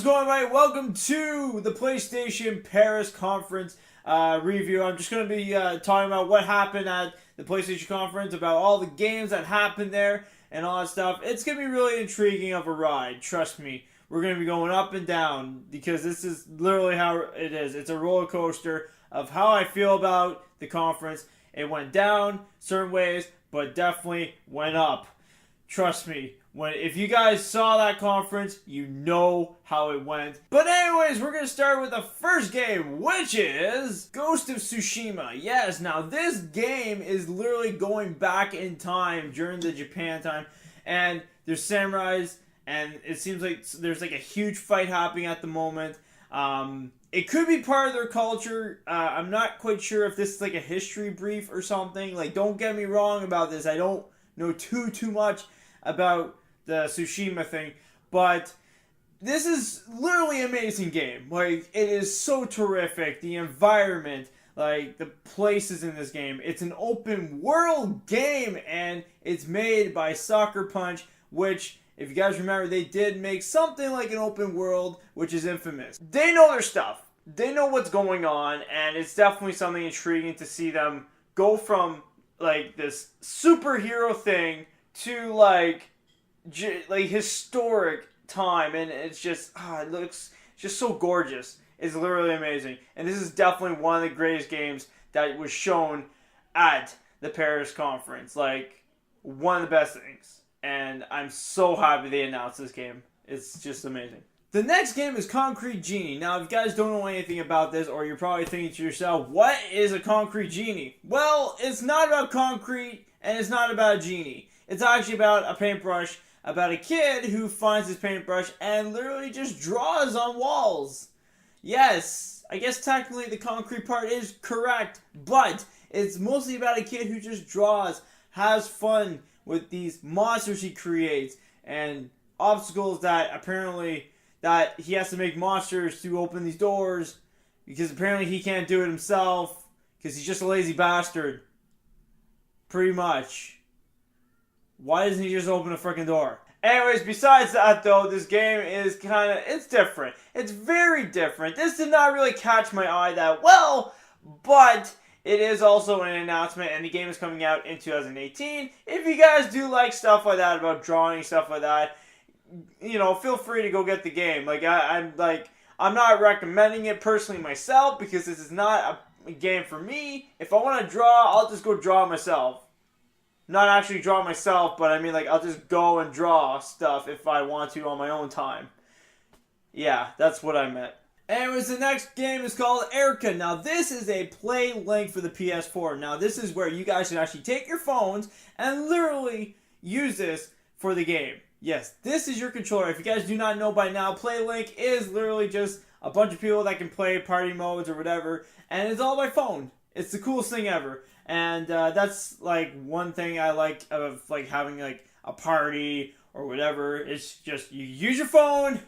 going on, everybody? Welcome to the PlayStation Paris Conference review. I'm just going to be talking about what happened at the PlayStation Conference, about all the games that happened there, and all that stuff. It's going to be really intriguing of a ride. Trust me. We're going to be going up and down, because this is literally how it is. It's a roller coaster of how I feel about the conference. It went down certain ways, but definitely went up. Trust me. If you guys saw that conference, you know how it went. But anyways, we're going to start with the first game, which is Ghost of Tsushima. Yes, now this game is literally going back in time during the Japan time. And there's samurais, and it seems like there's like a huge fight happening at the moment. It could be part of their culture. I'm not quite sure if this is like a history brief or something. Like, don't get me wrong about this. I don't know too much about the Tsushima thing, but this is literally an amazing game. Like, it is so terrific. The environment, like the places in this game. It's an open world game, and it's made by Sucker Punch, which, if you guys remember, they did make something like an open world, which is infamous. They know their stuff. They know what's going on, and it's definitely something intriguing to see them go from like this superhero thing to like historic time, and it's just it looks just so gorgeous. It's literally amazing, and this is definitely one of the greatest games that was shown at the Paris conference. Like, one of the best things, and I'm so happy they announced this game. It's just amazing. The next game is Concrete Genie. Now, if you guys don't know anything about this, or you're probably thinking to yourself, what is a Concrete Genie? Well, it's not about concrete, and it's not about a genie. It's actually about a paintbrush, about a kid who finds his paintbrush and literally just draws on walls. Yes, I guess technically the concrete part is correct, but it's mostly about a kid who just draws, has fun with these monsters he creates, and obstacles that apparently that he has to make monsters to open these doors, because apparently he can't do it himself, because he's just a lazy bastard. Pretty much. Why doesn't he just open a freaking door? Anyways, besides that though, this game is it's different. It's very different. This did not really catch my eye that well, but it is also an announcement, and the game is coming out in 2018. If you guys do like stuff like that, about drawing, stuff like that, you know, feel free to go get the game. Like, I'm not recommending it personally myself, because this is not a game for me. If I want to draw, I'll just go draw myself. Not actually draw myself, but I mean, like, I'll just go and draw stuff if I want to on my own time. Yeah, that's what I meant. Anyways, the next game is called Erica. Now, this is a play link for the PS4. Now, this is where you guys can actually take your phones and literally use this for the game. Yes, this is your controller. If you guys do not know by now, Play Link is literally just a bunch of people that can play party modes or whatever, and it's all by phone. It's the coolest thing ever. And that's like one thing I like of like having like a party or whatever. It's just you use your phone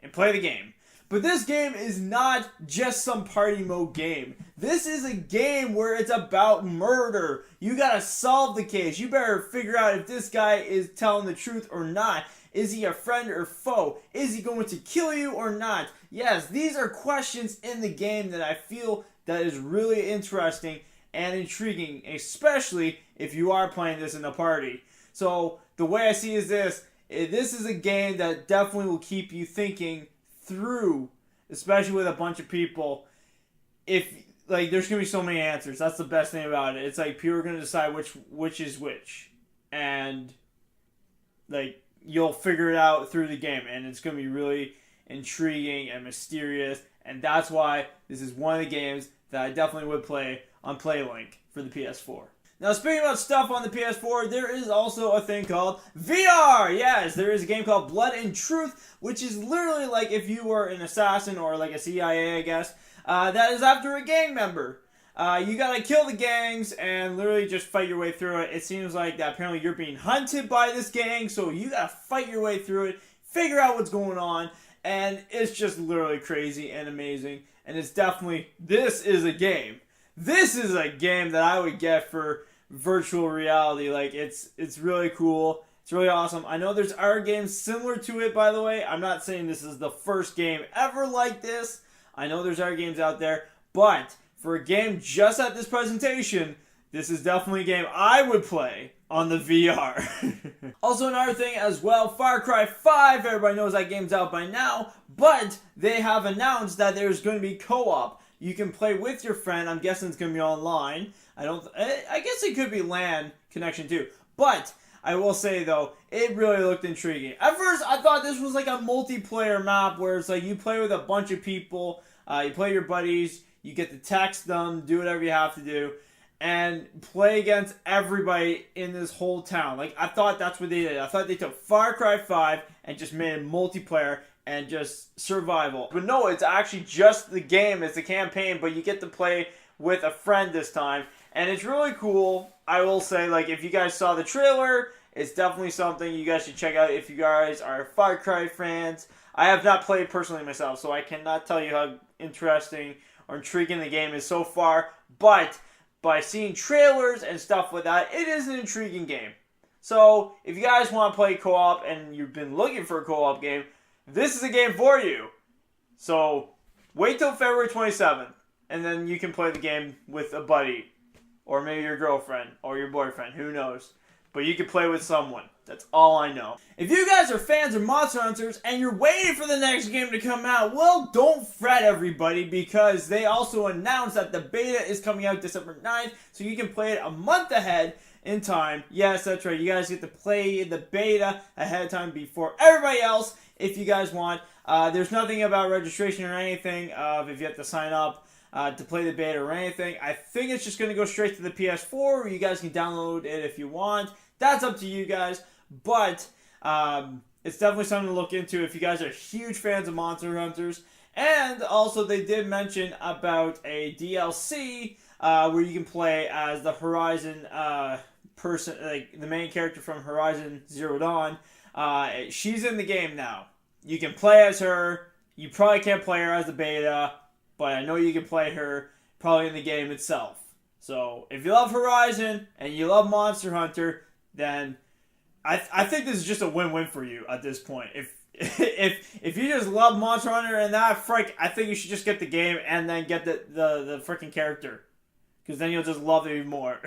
and play the game. But this game is not just some party mode game. This is a game where it's about murder. You gotta solve the case. You better figure out if this guy is telling the truth or not. Is he a friend or foe? Is he going to kill you or not? Yes, these are questions in the game that I feel that is really interesting and intriguing, especially if you are playing this in a party. So the way I see is this is a game that definitely will keep you thinking through, especially with a bunch of people. If like, there's gonna be so many answers. That's the best thing about it. It's like people are gonna decide which is which, and like you'll figure it out through the game, and it's gonna be really intriguing and mysterious. And that's why this is one of the games that I definitely would play on PlayLink for the PS4. Now, speaking about stuff on the PS4, there is also a thing called VR! Yes, there is a game called Blood and Truth, which is literally like if you were an assassin or like a CIA, I guess, that is after a gang member. You gotta kill the gangs and literally just fight your way through it. It seems like that apparently you're being hunted by this gang, so you gotta fight your way through it, figure out what's going on, and it's just literally crazy and amazing. And it's definitely, this is a game. This is a game that I would get for virtual reality. Like, it's really cool, It's really awesome. I know there's other games similar to it, by the way. I'm not saying this is the first game ever like this. I know there's other games out there, but for a game just at this presentation, this is definitely a game I would play on the VR. Also, another thing as well, Far Cry 5, everybody knows that game's out by now, but they have announced that there's going to be co-op. You can play with your friend. I'm guessing it's going to be online. I guess it could be LAN connection too, but I will say, though, it really looked intriguing. At first, I thought this was like a multiplayer map where it's like you play with a bunch of people, you play your buddies, you get to text them, do whatever you have to do, and play against everybody in this whole town. Like, I thought that's what they did. I thought they took Far Cry 5 and just made it multiplayer and just survival. But no, it's actually just the game. It's the campaign, but you get to play with a friend this time. And it's really cool. I will say, like, if you guys saw the trailer, it's definitely something you guys should check out if you guys are Far Cry fans. I have not played personally myself, so I cannot tell you how interesting or intriguing the game is so far. But by seeing trailers and stuff like that, it is an intriguing game. So if you guys want to play co-op and you've been looking for a co-op game, this is a game for you. So wait till February 27th, and then you can play the game with a buddy. Or maybe your girlfriend, or your boyfriend, who knows. But you can play with someone. That's all I know. If you guys are fans of Monster Hunters, and you're waiting for the next game to come out, well, don't fret, everybody, because they also announced that the beta is coming out December 9th, so you can play it a month ahead in time. Yes, that's right. You guys get to play the beta ahead of time before everybody else, if you guys want. There's nothing about registration or anything if you have to sign up to play the beta or anything. I think it's just going to go straight to the PS4, where you guys can download it if you want. That's up to you guys, but it's definitely something to look into if you guys are huge fans of Monster Hunters. And also, they did mention about a DLC where you can play as the Horizon person, like the main character from Horizon Zero Dawn. She's in the game now. You can play as her. You probably can't play her as the beta, but I know you can play her probably in the game itself. So if you love Horizon and you love Monster Hunter, then I think this is just a win-win for you at this point. If you just love Monster Hunter and that, frick, I think you should just get the game and then get the freaking character, because then you'll just love it even more.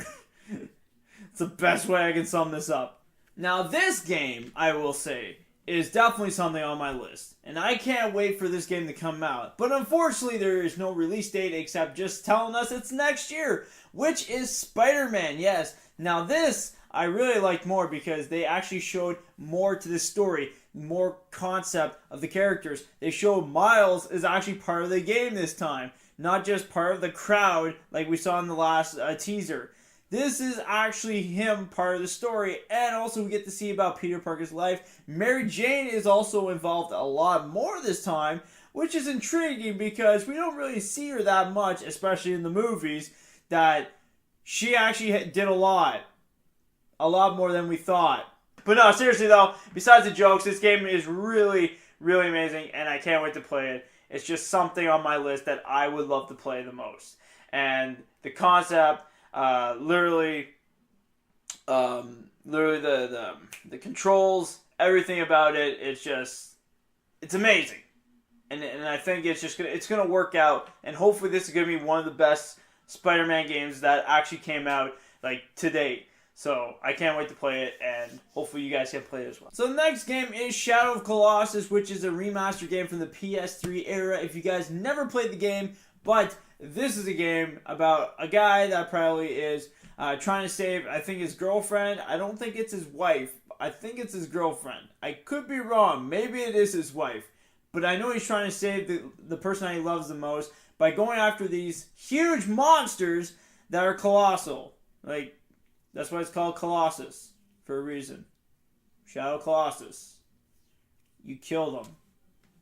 It's the best way I can sum this up. Now this game, I will say, is definitely something on my list, and I can't wait for this game to come out. But unfortunately, there is no release date except just telling us it's next year, which is SpiderMan. Yes, now this I really liked more because they actually showed more to the story, more concept of the characters. They showed Miles is actually part of the game this time, not just part of the crowd like we saw in the last teaser. This is actually him part of the story, and also we get to see about Peter Parker's life. Mary Jane is also involved a lot more this time, which is intriguing because we don't really see her that much, especially in the movies, that she actually did a lot more than we thought. But no, seriously though, besides the jokes, this game is really, really amazing, and I can't wait to play it. It's just something on my list that I would love to play the most. And the concept, literally the controls, everything about it, it's amazing. And I think it's gonna work out, and hopefully this is gonna be one of the best Spider-Man games that actually came out like to date. So I can't wait to play it, and hopefully you guys can play it as well. So the next game is Shadow of Colossus, which is a remastered game from the PS3 era. If you guys never played the game, but this is a game about a guy that probably is trying to save, I think, his girlfriend. I don't think it's his wife. I think it's his girlfriend. I could be wrong. Maybe it is his wife. But I know he's trying to save the person that he loves the most by going after these huge monsters that are colossal. Like, that's why it's called Colossus, for a reason. Shadow Colossus. You kill them.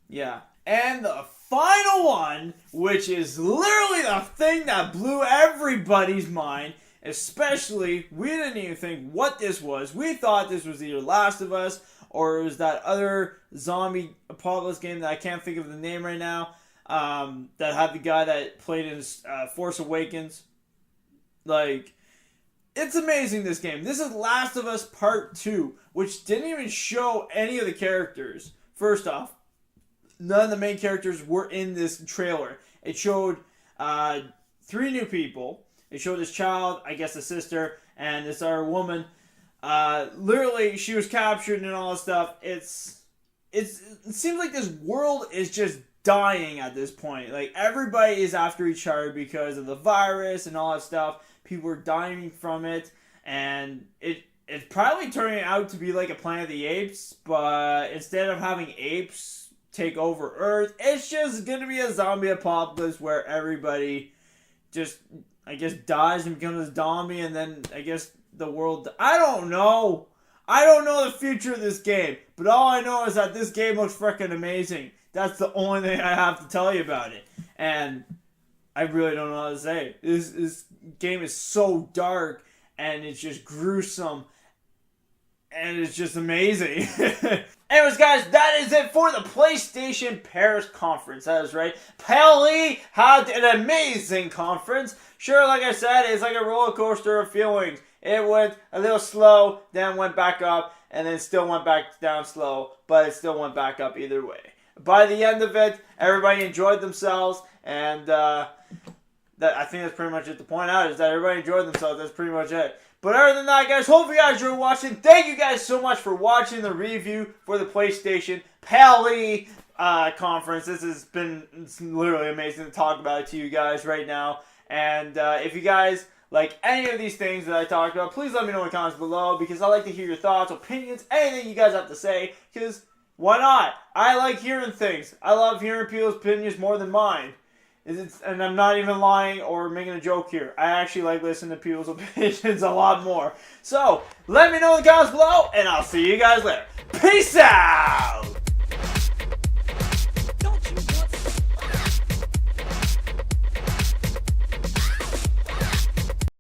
Yeah. And the final one, which is literally the thing that blew everybody's mind, especially, we didn't even think what this was. We thought this was either Last of Us, or it was that other zombie apocalypse game that I can't think of the name right now, that had the guy that played in Force Awakens. Like, It's amazing, this game. This is Last of Us Part 2, which didn't even show any of the characters. First off, none of the main characters were in this trailer. It showed 3 new people. It showed this child, I guess a sister, and this other woman. Literally, she was captured and all this stuff. It seems like this world is just dying at this point. Like, everybody is after each other because of the virus and all that stuff. People are dying from it, and it's probably turning out to be like a Planet of the Apes, but instead of having apes take over Earth, it's just gonna be a zombie apocalypse where everybody just, I guess, dies and becomes a zombie, and then I guess the world. I don't know. I don't know the future of this game, but all I know is that this game looks freaking amazing. That's the only thing I have to tell you about it, and I really don't know how to say. This game is so dark, and it's just gruesome, and it's just amazing. Anyways, guys, that is it for the PlayStation Paris conference. That is right. Paris had an amazing conference. Sure, like I said, it's like a roller coaster of feelings. It went a little slow, then went back up, and then still went back down slow, but it still went back up either way. By the end of it, everybody enjoyed themselves, and I think that's pretty much it to point out, is that everybody enjoyed themselves. That's pretty much it. But other than that, guys, hope you guys enjoyed watching. Thank you guys so much for watching the review for the PlayStation Paris conference. It's literally amazing to talk about it to you guys right now. And if you guys like any of these things that I talked about, please let me know in the comments below, because I like to hear your thoughts, opinions, anything you guys have to say, because why not? I like hearing things. I love hearing people's opinions more than mine. And I'm not even lying or making a joke here. I actually like listening to people's opinions a lot more. So, let me know in the comments below, and I'll see you guys later. Peace out!